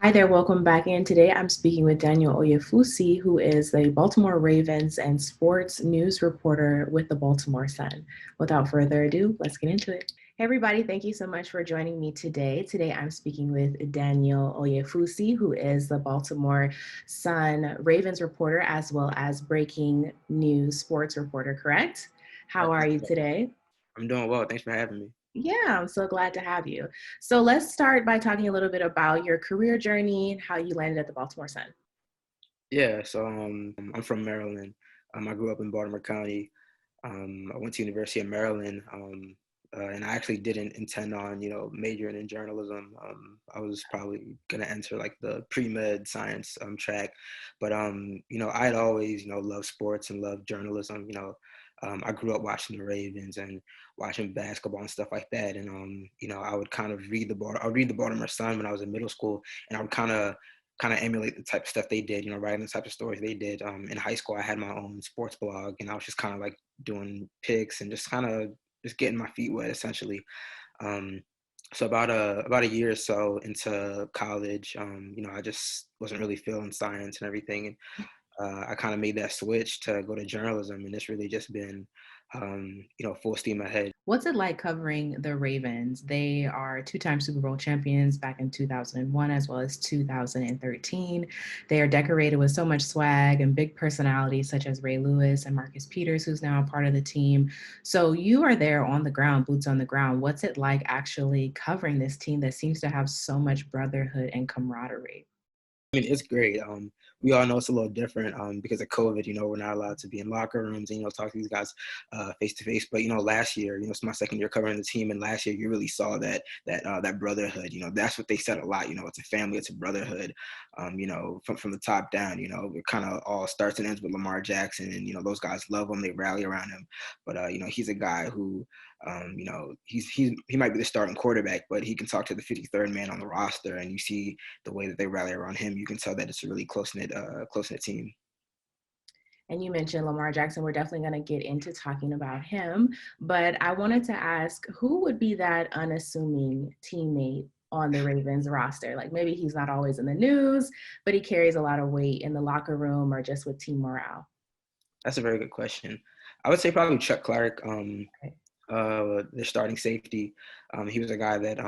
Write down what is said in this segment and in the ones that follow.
Hi there, welcome back in. Today I'm speaking with Daniel Oyefusi, who is the Baltimore Ravens and sports news reporter with the Baltimore Sun. Without further ado, let's get into it. Hey everybody, thank you so much for joining me today. Today I'm speaking with Daniel Oyefusi, who is the Baltimore Sun Ravens reporter as well as breaking news sports reporter, correct? How are you today? I'm doing well. Thanks for having me. Yeah, I'm so glad to have you. So let's start by talking a little bit about your career journey and how you landed at the Baltimore Sun. I'm from Maryland. I grew up in Baltimore County. I went to University of Maryland, and I actually didn't intend on, majoring in journalism. I was probably gonna enter like the pre-med science track, but I had always, loved sports and loved journalism. I grew up watching the Ravens and watching basketball and stuff like that, and I would kind of read the Baltimore Sun when I was in middle school, and I would kind of emulate the type of stuff they did, writing the type of stories they did. In high school, I had my own sports blog, and I was just kind of like doing picks and just kind of just getting my feet wet, essentially. Um, so about a year or so into college, I just wasn't really feeling science and everything, and I kind of made that switch to go to journalism, and it's really just been, full steam ahead. What's it like covering the Ravens? They are two-time Super Bowl champions back in 2001 as well as 2013. They are decorated with so much swag and big personalities such as Ray Lewis and Marcus Peters, who's now a part of the team. So you are there on the ground, boots on the ground. What's it like actually covering this team that seems to have so much brotherhood and camaraderie? I mean, it's great. We all know it's a little different because of COVID. We're not allowed to be in locker rooms and talk to these guys face to face. But last year, it's my second year covering the team, and last year you really saw that brotherhood. That's what they said a lot. It's a family, it's a brotherhood. From the top down. It kind of all starts and ends with Lamar Jackson, and those guys love him. They rally around him. But he's a guy who he might be the starting quarterback, but he can talk to the 53rd man on the roster, and you see the way that they rally around him. You can tell that it's a really close knit team. And you mentioned Lamar Jackson. We're definitely going to get into talking about him. But I wanted to ask who would be that unassuming teammate on the Ravens roster? Like maybe he's not always in the news, but he carries a lot of weight in the locker room or just with team morale. That's a very good question. I would say probably Chuck Clark. Okay. Their starting safety. He was a guy that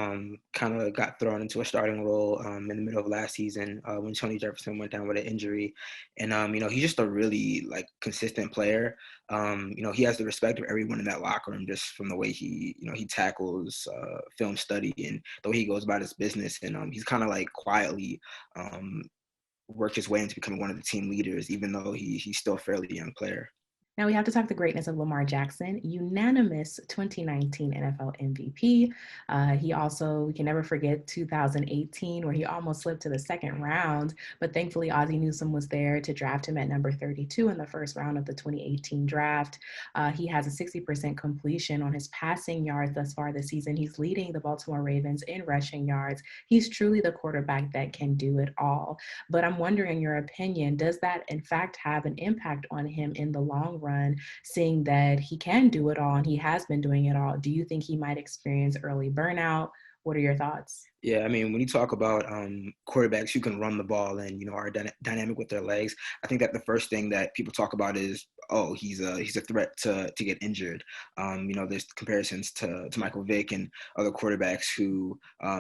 kind of got thrown into a starting role in the middle of last season when Tony Jefferson went down with an injury, and he's just a really like consistent player. He has the respect of everyone in that locker room just from the way he tackles film study and the way he goes about his business, and he's kind of like quietly. Worked his way into becoming one of the team leaders, even though he's still a fairly young player. Now we have to talk the greatness of Lamar Jackson, unanimous 2019 NFL MVP. He also, we can never forget 2018, where he almost slipped to the second round, but thankfully Ozzie Newsome was there to draft him at number 32 in the first round of the 2018 draft. He has a 60% completion on his passing yards thus far this season. He's leading the Baltimore Ravens in rushing yards. He's truly the quarterback that can do it all. But I'm wondering, in your opinion, does that in fact have an impact on him in the long run, seeing that he can do it all and he has been doing it all? Do you think he might experience early burnout? What are your thoughts? Yeah, I mean, when you talk about quarterbacks who can run the ball and are dynamic with their legs, I think that the first thing that people talk about is, oh, he's a threat to get injured. There's comparisons to Michael Vick and other quarterbacks who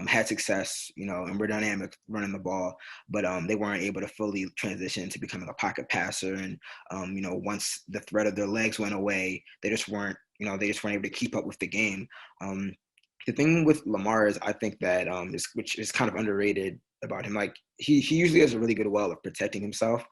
had success, and were dynamic running the ball, but they weren't able to fully transition to becoming a pocket passer. And once the threat of their legs went away, they just weren't able to keep up with the game. The thing with Lamar is I think that which is kind of underrated about him. Like he usually does a really good well of protecting himself.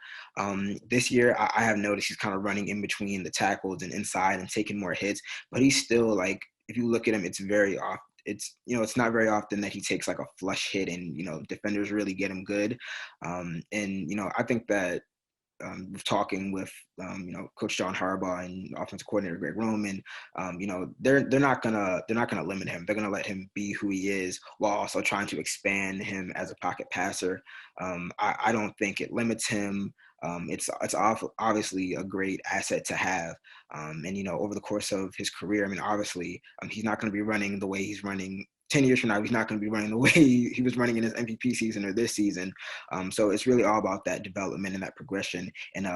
This year I have noticed he's kind of running in between the tackles and inside and taking more hits, but he's still like, if you look at him, it's very off. It's not very often that he takes like a flush hit and defenders really get him good. And I think that talking with Coach John Harbaugh and offensive coordinator Greg Roman, they're not gonna limit him. They're gonna let him be who he is while also trying to expand him as a pocket passer. I don't think it limits him. It's obviously a great asset to have. And over the course of his career, I mean, obviously, he's not going to be running the way he's running 10 years from now, he's not going to be running the way he was running in his MVP season or this season. So it's really all about that development and that progression. And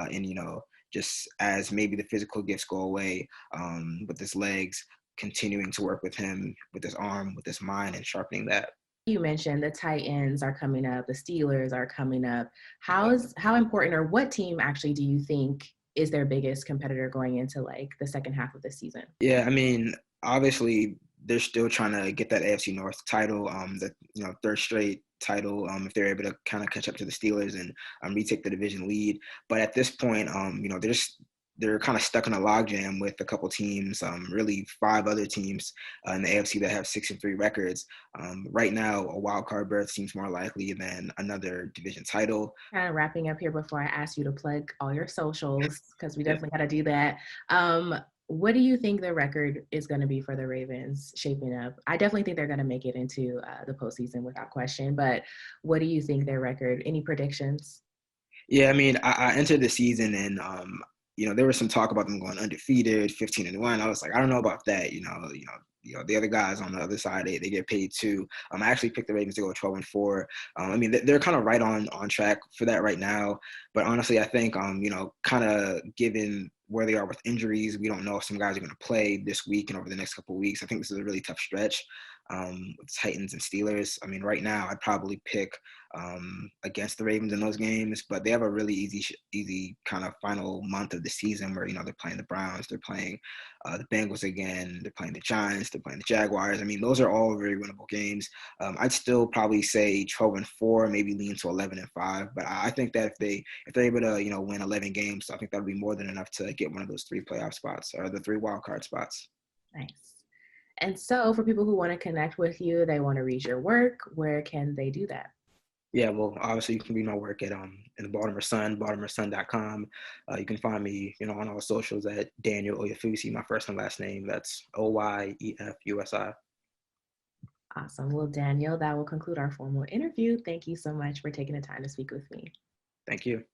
just as maybe the physical gifts go away, with his legs, continuing to work with him, with his arm, with his mind, and sharpening that. You mentioned the Titans are coming up, the Steelers are coming up. How important, or what team actually do you think is their biggest competitor going into like the second half of the season? Yeah, I mean, obviously they're still trying to get that AFC North title, the third straight title, if they're able to kind of catch up to the Steelers and retake the division lead. But at this point, they're kind of stuck in a logjam with a couple teams, really five other teams in the AFC that have 6-3 records. Right now, a wild card berth seems more likely than another division title. Kind of wrapping up here before I ask you to plug all your socials, because we Yeah. definitely got to do that. What do you think the record is going to be for the Ravens shaping up? I definitely think they're going to make it into the postseason without question. But what do you think their record? Any predictions? Yeah, I mean, I entered the season and there was some talk about them going undefeated, 15-1. I was like, I don't know about that. The other guys on the other side, they get paid too. I actually picked the Ravens to go 12-4. I mean, they're kind of right on track for that right now. But honestly, I think kind of given where they are with injuries, we don't know if some guys are going to play this week and over the next couple of weeks. I think this is a really tough stretch with Titans and Steelers. I mean, right now, I'd probably pick against the Ravens in those games, but they have a really easy kind of final month of the season where they're playing the Browns, they're playing the Bengals again, they're playing the Giants, they're playing the Jaguars. I mean, those are all very winnable games. I'd still probably say 12-4, maybe lean to 11-5, but I think that if they're able to win 11 games, I think that would be more than enough to get one of those 3 playoff spots or the 3 wild card spots. Nice. And so, for people who want to connect with you, they want to read your work, where can they do that? Yeah, well, obviously you can read my work at in the Baltimore Sun, baltimoresun.com. You can find me, on all socials at Daniel Oyefusi, my first and last name. That's Oyefusi. Awesome. Well, Daniel, that will conclude our formal interview. Thank you so much for taking the time to speak with me. Thank you.